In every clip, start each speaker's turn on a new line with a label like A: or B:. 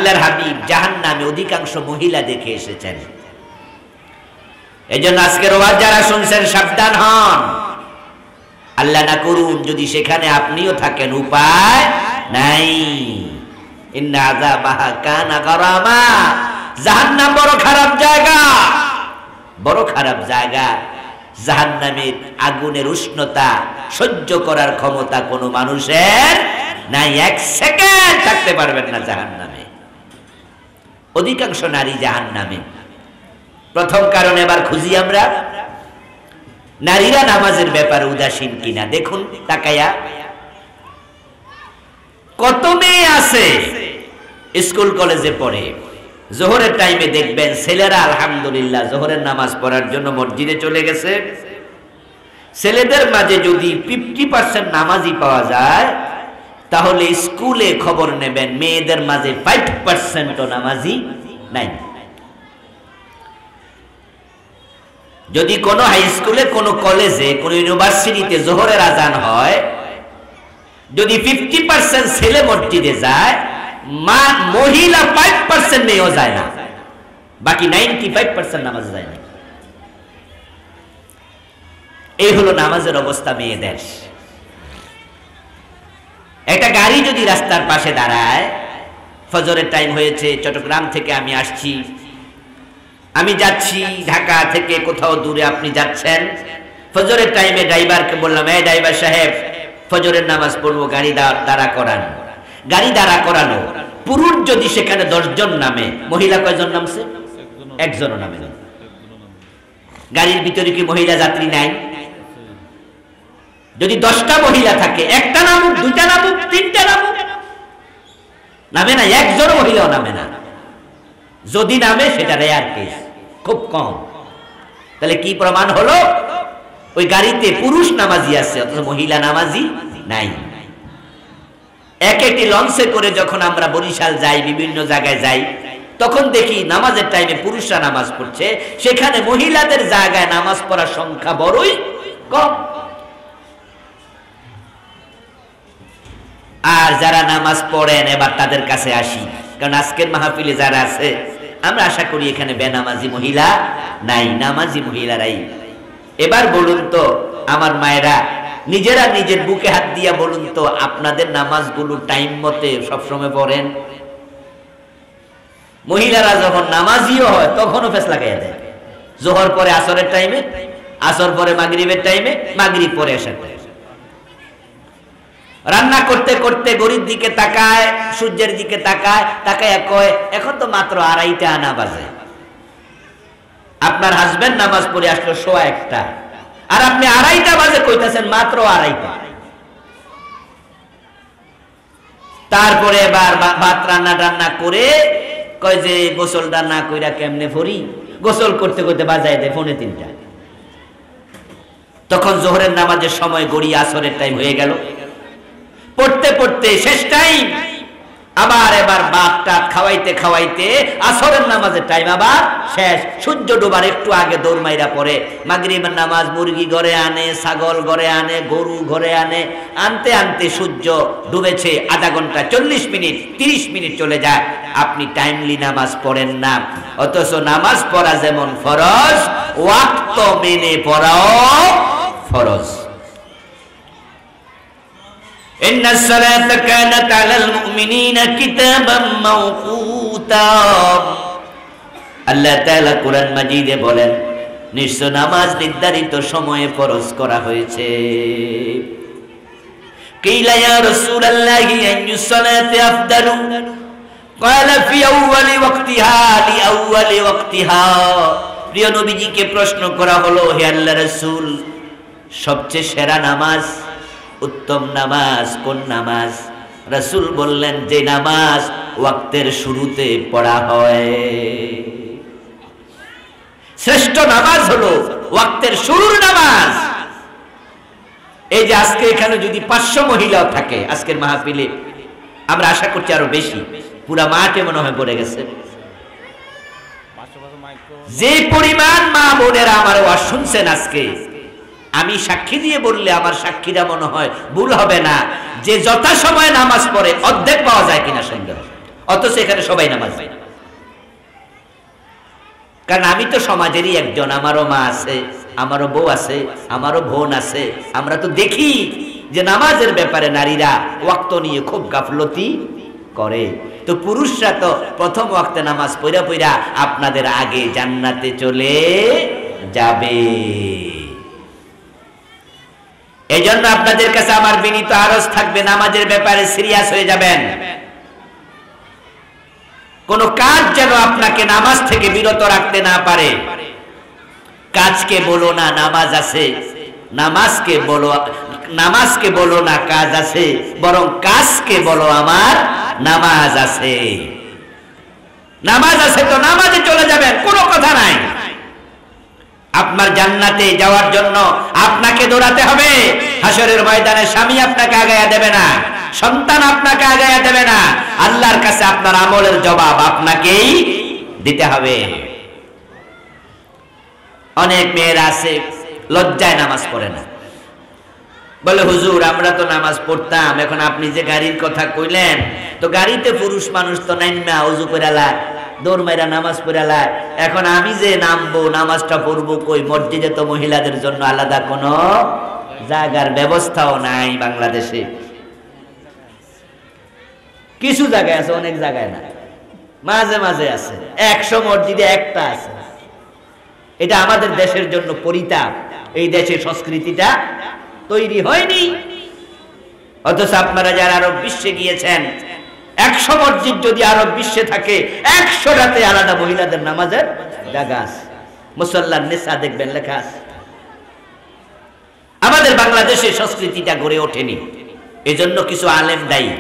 A: আল্লাহর হাবিব জাহান্নামে অধিকাংশ মহিলা দেখে এসেছেন। এজন্য আজকের ওয়াজ যারা শুনছেন সাবধান হন। আল্লাহ না করুন যদি সেখানে আপনিও থাকেন, উপায় নাই। ইন্না আযাবাহা কানা গারামা। জাহান্নাম বড় খারাপ জায়গা, বড় খারাপ জায়গা। জাহান্নামের আগুনের উষ্ণতা সহ্য করার ক্ষমতা কোনো মানুষের নাই। এক সেকেন্ড থাকতে পারবেন না জাহান্নামে। অধিকাংশ নারী জাহান্নামে। প্রথম কারণ এবার খুঁজি আমরা, নারীরা নামাজের ব্যাপারে উদাসীন কিনা। দেখুন তাকায়া, কত মেয়ে আছে স্কুল কলেজে পড়ে, জোহরের টাইমে দেখবেন ছেলেরা আলহামদুলিল্লাহ জোহরের নামাজ পড়ার জন্য মসজিদে চলে গেছে। ছেলেদের মাঝে যদি 50% নামাজি পাওয়া যায়, তাহলে স্কুলে খবর নেবেন মেয়েদের মাঝে 5% নামাজি নাই। যদি কোনো হাই স্কুলে, কোনো কলেজে, কোনো ইউনিভার্সিটিতে জোহরের আজান হয়, যদি 50% ছেলে মসজিদে যায়, মহিলা 5% মেয়েও যায় না, বাকি 95% নামাজে যায় না। এই হলো নামাজের অবস্থা মেয়েদের। একটা গাড়ি যদি রাস্তার পাশে দাঁড়ায়, ফজরের টাইম হয়েছে, চট্টগ্রাম থেকে আমি আসছি, আমি যাচ্ছি ঢাকা থেকে কোথাও দূরে, আপনি যাচ্ছেন, ফজরের টাইমে ড্রাইভারকে বললাম, এই ড্রাইভার সাহেব ফজরের নামাজ পড়বো, গাড়ি দাঁড়া করান। গাড়ি দাঁড়া করানো, পুরুষ যদি সেখানে 10 জন নামে, মহিলা কয়জন নামছে? একজনও নামে না। গাড়ির ভিতরে কি মহিলা যাত্রী নাই? যদি 10টা মহিলা থাকে, একটা নামুক, 2টা নামুক, 3টা নামুক, নামে না, একজন মহিলাও নামে না। যদি নামে সেটা রেয়ার কেস, খুব কম। তাহলে কি প্রমাণ হলো? ওই গাড়িতে পুরুষ নামাজি আছে অথচ মহিলা নামাজি নাই। এক একটি লঞ্চে করে যখন আমরা বরিশাল যাই, বিভিন্ন জায়গায় যাই, তখন দেখি নামাজের টাইমে পুরুষরা নামাজ পড়ছে, সেখানে মহিলাদের জায়গায় নামাজ পড়ার সংখ্যা বড়ই কম। আর যারা নামাজ পড়েন, এবার তাদের কাছে আসি, কারণ আজকের মাহফিলে যারা আছে, আমরা আশা করি এখানে বেনামাজি মহিলা নাই, নামাজি মহিলারাই। এবার বলুন তো আমার মায়েরা, নিজেরা নিজের বুকে হাত দিয়া বলুন তো, আপনাদের নামাজগুলো টাইম মতে সবসময় পড়েন? মহিলারা যখন নামাজিও হয় তখনও ফেস লাগাইয়া দেয়। জোহর পরে আসরের টাইমে, আসর পরে মাগরিবের টাইমে, মাগরিব পরে এশার টাইমে। রান্না করতে করতে গড়ির দিকে তাকায়, সূর্যের দিকে তাকায়, তাকায় কয় এখন তো মাত্র 2:30 আনা বাজে। আপনার হাজবেন্ড নামাজ পড়ে আসলো 1:15, আর আপনি 2:30 বাজে কইতাছেন মাত্র 2:30। তারপরে এবার ভাত রান্না করে কয় যে গোসলটা না কইরা কেমনে ফরি, গোসল করতে করতে বাজায় দেয় 2:45। তখন জোহরের নামাজের সময় গড়িয়ে আসরের টাইম হয়ে গেল। পড়তে পড়তে শেষ টাইম, আবার এবার ভাতটা খাওয়াইতে খাওয়াইতে আসরের নামাজের টাইম আবার শেষ। সূর্য ডোবার একটু আগে দৌড় মাইরা পড়ে মাগরিবের নামাজ, মুরগি ঘরে আনে, ছাগল ঘরে আনে, গরু ঘরে আনে, আনতে আনতে সূর্য ডুবেছে আধা ঘন্টা, 40 মিনিট, 30 মিনিট চলে যায়। আপনি টাইমলি নামাজ পড়েন না, অথচ নামাজ পড়া যেমন ফরজ, ওয়াক্ত মেনে পড়াও ফরজ। إن الصلاة كانت على المؤمنين كتابا موقوتا। আল্লাহ তাআলা কোরআন মাজিদে বলেন, নিশ্চয় নামাজ নির্ধারিত সময়ে ফরজ করা হয়েছে। কিলা ইয়া রাসূলুল্লাহি আইয়ুস সালাতি আফদালু, ক্বালা ফি আউয়ালি ওয়াক্তিহা লি আউয়ালি ওয়াক্তিহা। প্রিয় নবীজিকে প্রশ্ন করা হলো, হে আল্লাহর রাসূল, সবচেয়ে সেরা নামাজ, উত্তম নামাজ কোন নামাজ? রাসূল বললেন, যে নামাজ ওয়াক্তের শুরুতে পড়া হয়। শ্রেষ্ঠ নামাজ হলো ওয়াক্তের শুরুর নামাজ। এই যে আজকে এখানে যদি 500 মহিলাও থাকে আজকের মাহফিলে, আমরা আশা করছি আরো বেশি, পুরা মাঠে মনে হয় পড়ে গেছে। যে পরিমাণ মা বোনেরা আমার ওয়াজ শুনছেন আজকে, আমি সাক্ষী দিয়ে বললে আমার সাক্ষীরা মনে হয় ভুল হবে না, যে যথা সময় নামাজ পড়ে অর্ধেক পাওয়া যায় কিনা সন্দেহ। অথচ এখানে সবাই নামাজ পড়ে। কারণ আমি তো সমাজেরই একজন, আমারও মা আছে, আমারও বউ আছে, আমারও বোন আছে। আমরা তো দেখি যে নামাজের ব্যাপারে নারীরা ওয়াক্ত নিয়ে খুব গাফলতি করে। তো পুরুষরা তো প্রথম ওয়াক্তে নামাজ পড়া পড়া আপনাদের আগে জান্নাতে চলে যাবে। এই জন্য আপনাদের কাছে আমার বিনীত আরজ থাকবে, নামাজের ব্যাপারে সিরিয়াস হয়ে যাবেন। কোন কাজ যেন আপনাকে নামাজ থেকে বিরত রাখতে না পারে। কাজকে বলো না নামাজ আছে, নামাজকে বলো না কাজ আছে, বরং কাজকে বলো আমার নামাজ আছে। নামাজ আছে তো নামাজে চলে যাবেন, কোনো কথা নাই। আপনার জান্নাতে যাওয়ার জন্য আপনাকে দৌড়াতে হবে। হাসরের ময়দানে স্বামী আপনাকে আগায়া দেবে না, সন্তান আপনাকে আগায়া দেবে না। আল্লাহর কাছে আপনার আমলের জবাব আপনাকেই দিতে হবে। অনেক মেয়েরা আছে লজ্জায় নামাজ পড়ে না, বলে হুজুর আমরা তো নামাজ পড়তাম, এখন আপনি যে গাড়ির কথা কইলেন, তো গাড়িতে পুরুষ মানুষ তো নাইমা ওযু করে লায়, দৌড় মাইরা নামাজ পড়ে লায়, এখন আমি যে নামবো নামাজটা পড়বো কই? মসজিদে তো মহিলাদের জন্য আলাদা কোনো জায়গার ব্যবস্থাও নাই বাংলাদেশে। কিছু জায়গায় আছে, অনেক জায়গায় না, মাঝে মাঝে আছে। 100 মসজিদে একটা আছে। এটা আমাদের দেশের জন্য পরিতাপ। এই দেশের সংস্কৃতিটা তৈরি হয়নি। অথচ আপনারা যারা আরব বিশ্বে গিয়েছেন, 100 মসজিদ যদি আরব বিশ্বে থাকে, 100টাতে আলাদা মহিলাদের নামাজের জায়গা আছে। মুসাল্লার নিসা দেখবেন লেখা আছে। আমাদের বাংলাদেশের সংস্কৃতিটা গড়ে ওঠেনি, এজন্য কিছু আলেম দায়ী।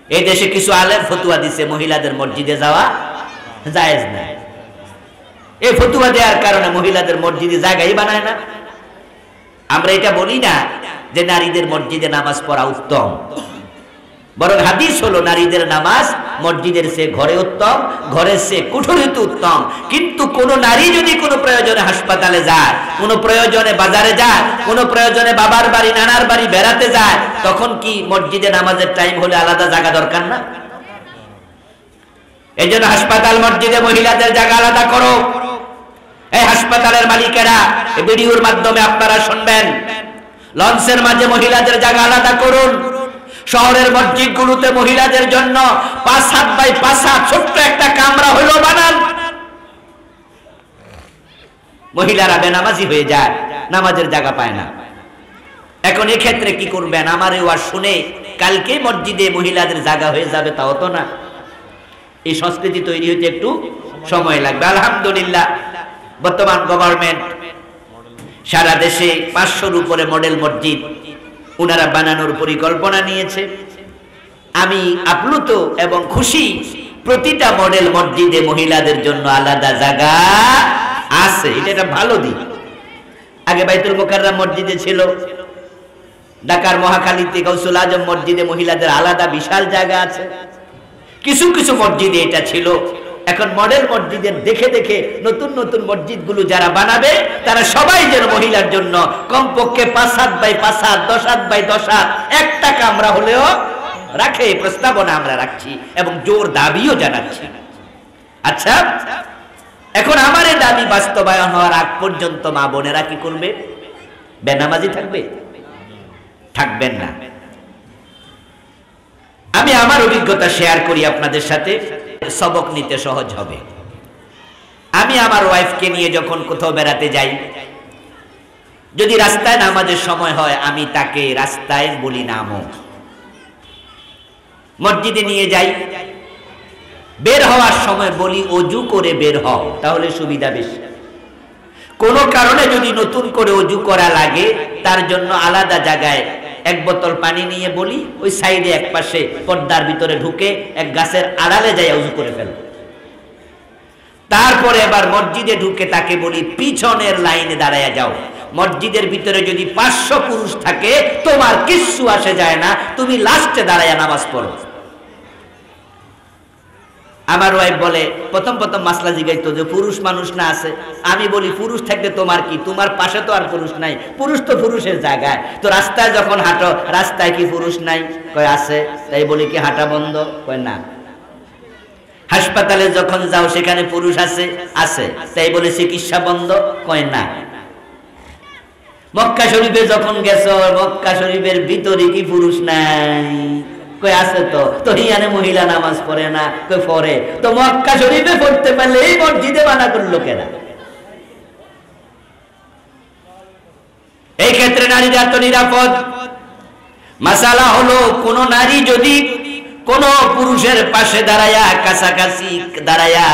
A: এই দেশে কিছু আলেম ফতুয়া দিছে মহিলাদের মসজিদে যাওয়া জায়েজ না। এই ফতুয়া দেওয়ার কারণে মহিলাদের মসজিদে জায়গাই বানায় না। আমরা এটা বলি না যে নারীদের মসজিদে নামাজ পড়া উত্তম, বরং হাদিস হলো নারীদের নামাজ মসজিদের চেয়ে ঘরে উত্তম, ঘরের চেয়ে কুঠরিতে উত্তম। কিন্তু কোন নারী যদি কোনো প্রয়োজনে হাসপাতালে যায়, কোনো প্রয়োজনে বাজারে যায়, কোনো প্রয়োজনে বাবার বাড়ি নানার বাড়ি বেড়াতে যায়, তখন কি মসজিদে নামাজের টাইম হলে আলাদা জায়গা দরকার না? এই জন্য হাসপাতাল মসজিদে মহিলাদের জায়গা আলাদা করো। এই হাসপাতালের মালিকেরা ভিডিওর মাধ্যমে আপনারা শুনবেন, লঞ্চের মাঝে মহিলাদের জায়গা আলাদা করুন। শহরের মসজিদগুলোতে মহিলাদের জন্য 5 হাত বাই 5 হাত ছোট্ট একটা কামরা হলো বানান। মহিলারা বেনামাজি হয়ে যায়, নামাজের জায়গা পায় না। এখন এই ক্ষেত্রে কি করবেন? আমার এই ওয়াজ শুনে কালকে মসজিদে মহিলাদের জায়গা হয়ে যাবে তাও তো না। এই সংস্কৃতি তৈরি হতে একটু সময় লাগবে। আলহামদুলিল্লাহ বর্তমান গভর্নমেন্ট সারা দেশে 500-র উপরে মডেল মসজিদ ওনারা বানানোর পরিকল্পনা নিয়েছে। আমি আপ্লুত এবং খুশি, প্রতিটা মডেল মসজিদে মহিলাদের জন্য আলাদা জায়গা আছে। এটা একটা ভালো দিক। আগে বাইতুল মুকাররম মসজিদে ছিল, ঢাকার মহাখালীতে গাউসুল আজম মসজিদে মহিলাদের আলাদা বিশাল জায়গা আছে। কিছু কিছু মসজিদে এটা ছিল। এখন মডেল মসজিদের দেখে দেখে নতুন নতুন মসজিদগুলো যারা বানাবে, তারা সবাই যেন মহিলার জন্য কমপক্ষে 5 হাত বাই 5 হাত, 10 হাত বাই 10 হাত একটা কামরা হলেও রাখে। এই প্রস্তাবনা আমরা রাখছি এবং জোর দাবিও জানাচ্ছি। আচ্ছা, এখন আমার এই দাবি বাস্তবায়ন হওয়ার আগ পর্যন্ত মা বোনেরা কি করবে? বেনামাজি থাকবে? থাকবেন না। আমি আমার অভিজ্ঞতা শেয়ার করি আপনাদের সাথে, সবক নিতে সহজ হবে। আমি আমার ওয়াইফকে নিয়ে যখন কোথাও বেড়াতে যাই, যদি রাস্তায় নামাজের সময় হয়, আমি তাকে রাস্তায় বলি নামো। মসজিদে নিয়ে যাই, বের হওয়ার সময় বলি অজু করে বের হও, তাহলে সুবিধা বেশি। কোনো কারণে যদি নতুন করে অজু করা লাগে, তার জন্য আলাদা জায়গায় 1 বোতল পানি নিয়ে বলি ওই সাইডে এক পাশে পর্দার ভিতরে ঢুকে এক গাছের আড়ালে যাই অজু করে ফেল। তারপরে এবার মসজিদে ঢুকে তাকে বলি পিছনের লাইনে দাঁড়ায় যাও। মসজিদের ভিতরে যদি 500 পুরুষ থাকে তোমার কিচ্ছু আসে যায় না, তুমি লাস্টে দাঁড়ায় নামাজ পড়ো। আমার ওয়াইফ বলে, প্রথম মাসলা জিগাইতো যে পুরুষ মানুষ না আছে। আমি বলি পুরুষ থাকলে তোমার কি, তোমার পাশে তো আর পুরুষ নাই, পুরুষ তো পুরুষের জায়গায়। তো রাস্তায় যখন হাঁটো, রাস্তায় কি পুরুষ নাই? কয় আছে। তাই বলি কি হাঁটা বন্ধ? কয় না। হাসপাতালে যখন যাও সেখানে পুরুষ আছে আছে, তাই বলে চিকিৎসা বন্ধ? কয় না। মক্কা শরীফে যখন গেছো, মক্কা শরীফের ভিতরে কি পুরুষ নাই? কই আছে তো। তো হিয়ানে মহিলা নামাজ পড়ে না? কই পড়ে। তো মক্কা শরীফে পড়তে পারলে এই মসজিদে মানা করলো কেন? এই ক্ষেত্রে নারীরা তো নিরাপদ। মাসালা হলো, কোন নারী যদি কোন পুরুষের পাশে দাঁড়ায়া, কাছাকাছি দাঁড়ায়া,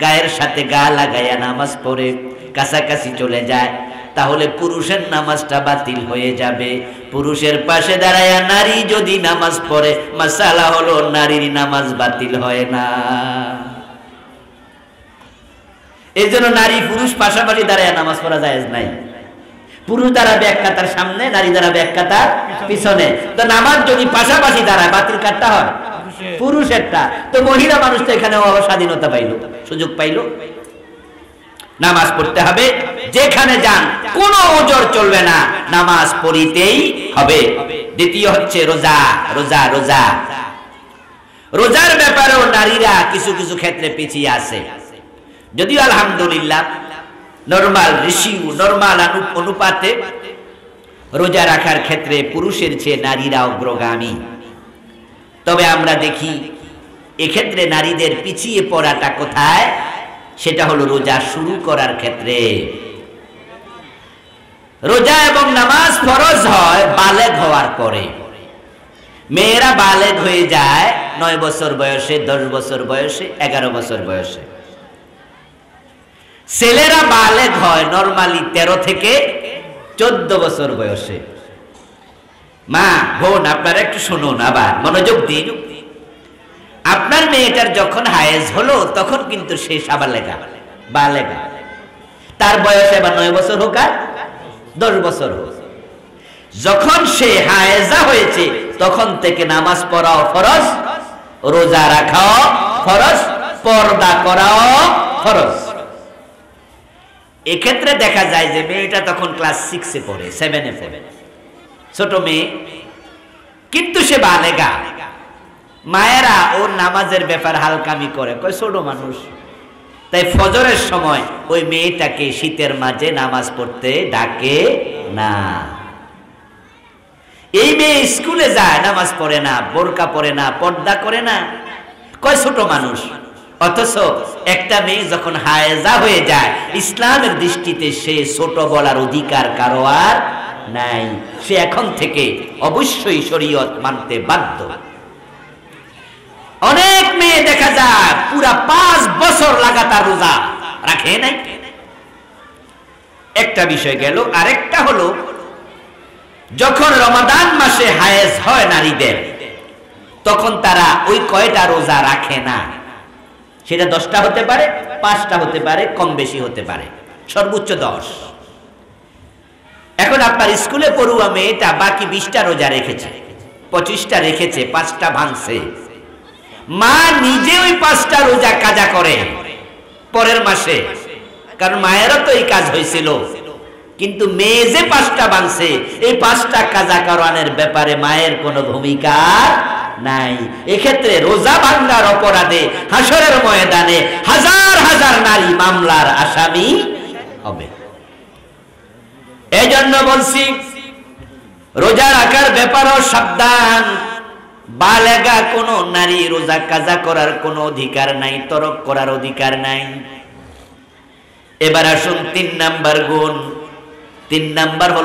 A: গায়ের সাথে গা লাগাইয়া নামাজ পড়ে কাছাকাছি চলে যায়, তাহলে পুরুষের নামাজটা বাতিল হয়ে যাবে। পুরুষের পাশে দাঁড়ায়া নারী যদি নামাজ পড়ে, মাসালা হলো নারীর নামাজ বাতিল হয় না। এই জন্য নারী পুরুষ পাশাপাশি দাঁড়ায়া নামাজ পড়া জায়েজ নাই। পুরুষ দাঁড়াবে এক কাতার সামনে, নারী দাঁড়াবে এক কাতার পিছনে। তো নামাজ যদি পাশাপাশি দাঁড়ায়, বাতিল কাটটা হয় পুরুষেরটা। তো মহিলা মানুষ তো এখানে স্বাধীনতা পাইল, সুযোগ পাইল। নামাজ পড়তে হবে, যেখানে যান কোনো ওজর চলবে না, নামাজ পড়িতেই হবে। দ্বিতীয় হচ্ছে রোজা। রোজা রোজা রোজার ব্যাপারেও নারীরা কিছু কিছু ক্ষেত্রে পিছিয়ে আছে। যদিও আলহামদুলিল্লাহ নরমাল রেশিও, নরমাল অনুপাতে রোজা রাখার ক্ষেত্রে পুরুষের চেয়ে নারীরা অগ্রগামী। তবে আমরা দেখি এক্ষেত্রে নারীদের পিছিয়ে পড়াটা কোথায়? সেটা হলো রোজা শুরু করার ক্ষেত্রে। রোজা এবং নামাজ ফরজ হয় বালেগ হওয়ার পরে। মেয়েরা বালেগ হয়ে যায় 9 বছর বয়সে, 10 বছর বয়সে, 11 বছর বয়সে। ছেলেরা বালেগ হয় নরমালি 13 থেকে 14 বছর বয়সে। মা বোন আপনারা একটু শুনুন, আবার মনোযোগ দিন। আপনার মেয়েটার যখন হায়েজ হলো তখন কিন্তু সে সাবালেগা, বালেগা। তার বয়স এবার 9 বছর হোক আর 10 বছর হোক, যখন সে হায়েজা হয়েছে তখন থেকে নামাজ পড়াও ফরজ, রোজা রাখাও ফরজ, পর্দা করাও ফরজ। এক্ষেত্রে দেখা যায় যে মেয়েটা তখন ক্লাস 6-এ পড়ে, 7-এ পড়ে, ছোট মেয়ে, কিন্তু সে বালেগা। মায়েরা ওর নামাজের ব্যাপার হালকামি করে, কয় ছোট মানুষ। তাই ফজরের সময় ওই মেয়েটাকে শীতের মাঝে নামাজ পড়তে ডাকে না। এই মেয়ে স্কুলে যায়, নামাজ পড়ে না, বোরকা পরে না, পর্দা করে না, কয় ছোট মানুষ। অথচ একটা মেয়ে যখন হায়েজা হয়ে যায়, ইসলামের দৃষ্টিতে সে ছোট বলার অধিকার কারো আর নাই। সে এখন থেকে অবশ্যই শরীয়ত মানতে বাধ্য। অনেক মেয়ে দেখা যায় পুরা 5 বছর লাগাতার রোজা রাখে নাই। একটা বিষয় গেল। আরেকটা হলো, যখন রমাদান মাসে হায়েজ হয় নারীদের, তখন তারা ওই কয়টা রোজা রাখে না। সেটা 10টা হতে পারে, 5টা হতে পারে, কম বেশি হতে পারে, সর্বোচ্চ 10। এখন আপনার স্কুলে পড়ুয়া মেয়েটা বাকি 20টা রোজা রেখেছে, 25টা রেখেছে, 5টা ভাঙছে। মা নিজে ওই 5টা রোজা কাজা করে পরের মাসে, কারণ মায়েরও তো এই কাজ হয়েছিল। কিন্তু মেয়ে যে 5টা ভাঙছে, এই 5টা কাজা করানোর ব্যাপারে মায়ের কোনো ভূমিকা নাই। এক্ষেত্রে রোজা ভাঙার অপরাধে হাসরের ময়দানে হাজার হাজার নারী মামলার আসামি হবে। এজন্য বলছি, রোজা রাখার ব্যাপারও সাবধান। বালেগা কোন নারী রোজা কাজা করার কোনো অধিকার নাই, তরক করার অধিকার নাই। এবার আসুন 3 নাম্বার গুণ। 3 নাম্বার হলো